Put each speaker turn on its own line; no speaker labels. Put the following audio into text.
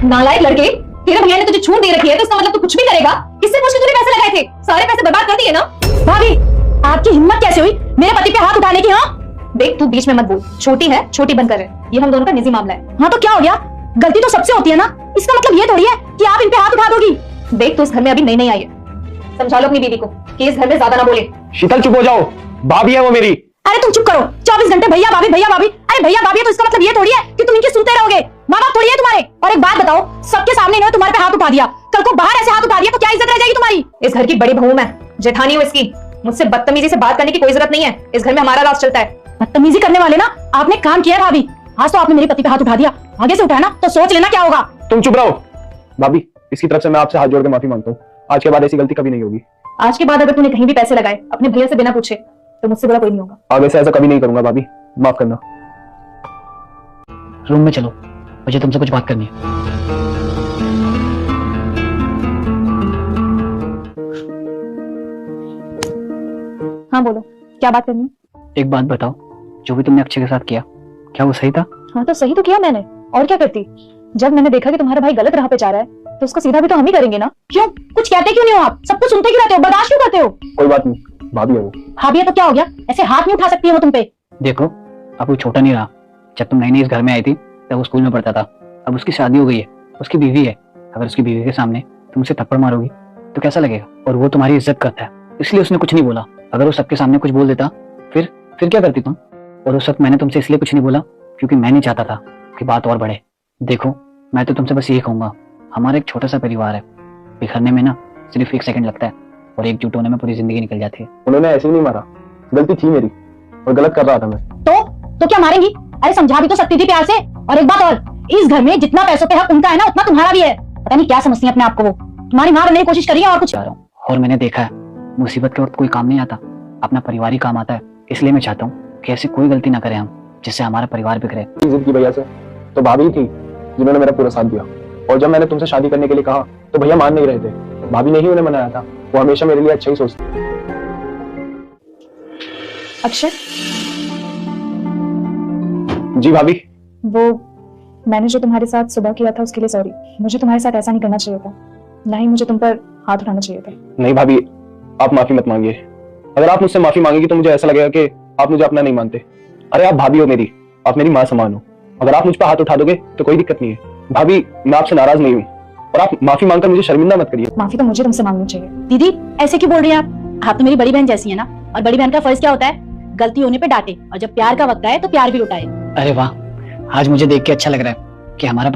नालायक लड़के, तेरे भैया ने तुझे छूट दे रखी है तो इसका मतलब तू कुछ भी करेगा। किससे पूछ के तूने पैसे लगाए थे? सारे पैसे बर्बाद कर दिए ना।
भाभी, आपकी हिम्मत कैसे हुई मेरे पति पे हाथ उठाने की? हाँ
देख, तू बीच में मत बोल। छोटी है, छोटी बंद कर। ये हम दोनों का निजी मामला है।
हाँ तो क्या हो गया? गलती तो सबसे होती है ना। इसका मतलब ये थोड़ी है कि आप इन पे हाथ उठा दोगी।
देख, तू इस घर में अभी नई नई आई है। समझा लो अपनी बीवी को कि इस घर में ज्यादा ना बोले।
शीतल चुप हो जाओ, भाभी है वो मेरी।
अरे तुम चुप करो। 24 घंटे भैया भाभी भैया भाभी। अरे भैया भाभी है तो इसका मतलब ये थोड़ी है कि तुम इनकी सुनते रहोगे। माँ बाप थोड़ी है तुम्हारे। और एक बात बताओ, सबके सामने इन्होंने तुम्हारे पे हाथ उठा दिया, कल को बाहर ऐसे हाथ उठा दिया तो क्या इज्जत रह जाएगी तुम्हारी?
इस घर की बड़ी बहू मैं, जेठानी हूँ इसकी। मुझसे बदतमीजी से बात करने की कोई जरूरत नहीं है। इस घर में हमारा राज चलता है।
बदतमीजी करने वाले ना आपने काम किया है भाभी। आज तो आपने मेरे पति पे हाथ उठा दिया, आगे से उठाना तो सोच लेना क्या होगा।
तुम चुप रहो। भाभी, इसकी तरफ से मैं आपसे हाथ जोड़ के माफी मांगता हूँ। आज के बाद ऐसी गलती कभी नहीं होगी।
आज के बाद अगर तूने कहीं भी पैसे लगाए अपने भैया से बिना पूछे तो मुझसे बड़ा कोई नहीं होगा।
आगे से ऐसा कभी नहीं करूंगा भाभी, माफ करना।
रूम में चलो, मुझे तुमसे कुछ बात करनी है।
हाँ बोलो, क्या बात करनी है?
एक बात बताओ, जो भी तुमने अक्षय के साथ किया, क्या वो सही था?
हाँ तो सही तो किया मैंने, और क्या करती। जब मैंने देखा कि तुम्हारा भाई गलत राह पे जा रहा है तो उसका सीधा भी तो हम ही करेंगे ना।
क्यों? कुछ कहते क्यों नहीं हो आप? सब कुछ सुनते क्यों रहते हो? बर्दाश्त क्यों करते हो?
कोई बात नहीं, भाभी है वो।
भाभी है तो क्या हो गया? ऐसे हाथ नहीं उठा सकती है वो तुम पे।
देखो, अब वो छोटा नहीं रहा। जब तुम नई नई इस घर में आई थी तब वो स्कूल में पढ़ता था। अब उसकी शादी हो गई है, उसकी बीवी है। अगर उसकी बीवी के सामने तुम उसे थप्पड़ मारोगी तो कैसा लगेगा? और वो तुम्हारी इज्जत करता है, इसलिए उसने कुछ नहीं बोला। अगर वो सबके सामने कुछ बोल देता फिर क्या करती तुम? और उस वक्त मैंने तुमसे इसलिए कुछ नहीं बोला क्योंकि मैं नहीं चाहता था कि बात और बढ़े। देखो, मैं तो तुमसे बस यही कहूंगा, हमारा एक छोटा सा परिवार है, बिखरने में ना सिर्फ 1 सेकंड लगता है और एकजुट होने में पूरी जिंदगी निकल जाती है।
उन्होंने ऐसे ही नहीं मारा, गलती थी मेरी और गलत कर रहा था मैं।
तो क्या मारेंगी? अरे समझा भी तो सकती थी प्यार से। और एक बात और, इस घर में जितना पैसों पे हक उनका है ना उतना तुम्हारा भी है। पता नहीं क्या समझती है अपने आप को वो। तुम्हारी मां बनने की कोशिश कर रही है और कुछ।
चाह रहा हूँ, और मैंने देखा है मुसीबत के वक्त कोई काम नहीं आता, अपना परिवार ही काम आता है। इसलिए मैं चाहता हूँ कि ऐसी कोई गलती ना करें हम, जिससे हमारा परिवार बिखरे।
जिद की वजह से तो भाभी थी जिन्होंने मेरा पूरा साथ दिया। और जब मैंने तुमसे शादी करने के लिए कहा तो भैया मान नहीं रहे थे। भाभी ने ही उन्हें मनाया था। वो हमेशा मेरे लिए अच्छा ही सोचती।
अक्षय,
जी भाभी।
वो मैंने जो तुम्हारे साथ सुबह किया था उसके लिए सॉरी। मुझे तुम्हारे साथ ऐसा नहीं करना चाहिए था, ना ही मुझे तुम पर हाथ उठाना चाहिए था।
नहीं भाभी, आप माफी मत मांगिए। अगर आप मुझसे माफी मांगेगी तो मुझे ऐसा लगेगा कि आप मुझे अपना नहीं मानते। अरे आप भाभी हो मेरी, आप मेरी माँ समान हो। अगर आप मुझ पर हाथ उठा दोगे तो कोई दिक्कत नहीं है। भाभी, मैं आपसे नाराज नहीं हूँ और आप माफी मांगकर मुझे शर्मिंदा मत करिए।
माफी तो मुझे तुमसे मांगनी चाहिए।
दीदी ऐसे क्यों बोल रही हैं आप? आप तो मेरी बड़ी बहन जैसी है ना, और बड़ी बहन का फर्ज क्या होता है? गलती होने पे डांटे, और जब प्यार का वक्त आए तो प्यार भी लुटाए।
अरे वाह, आज मुझे देख के अच्छा लग रहा है कि हमारा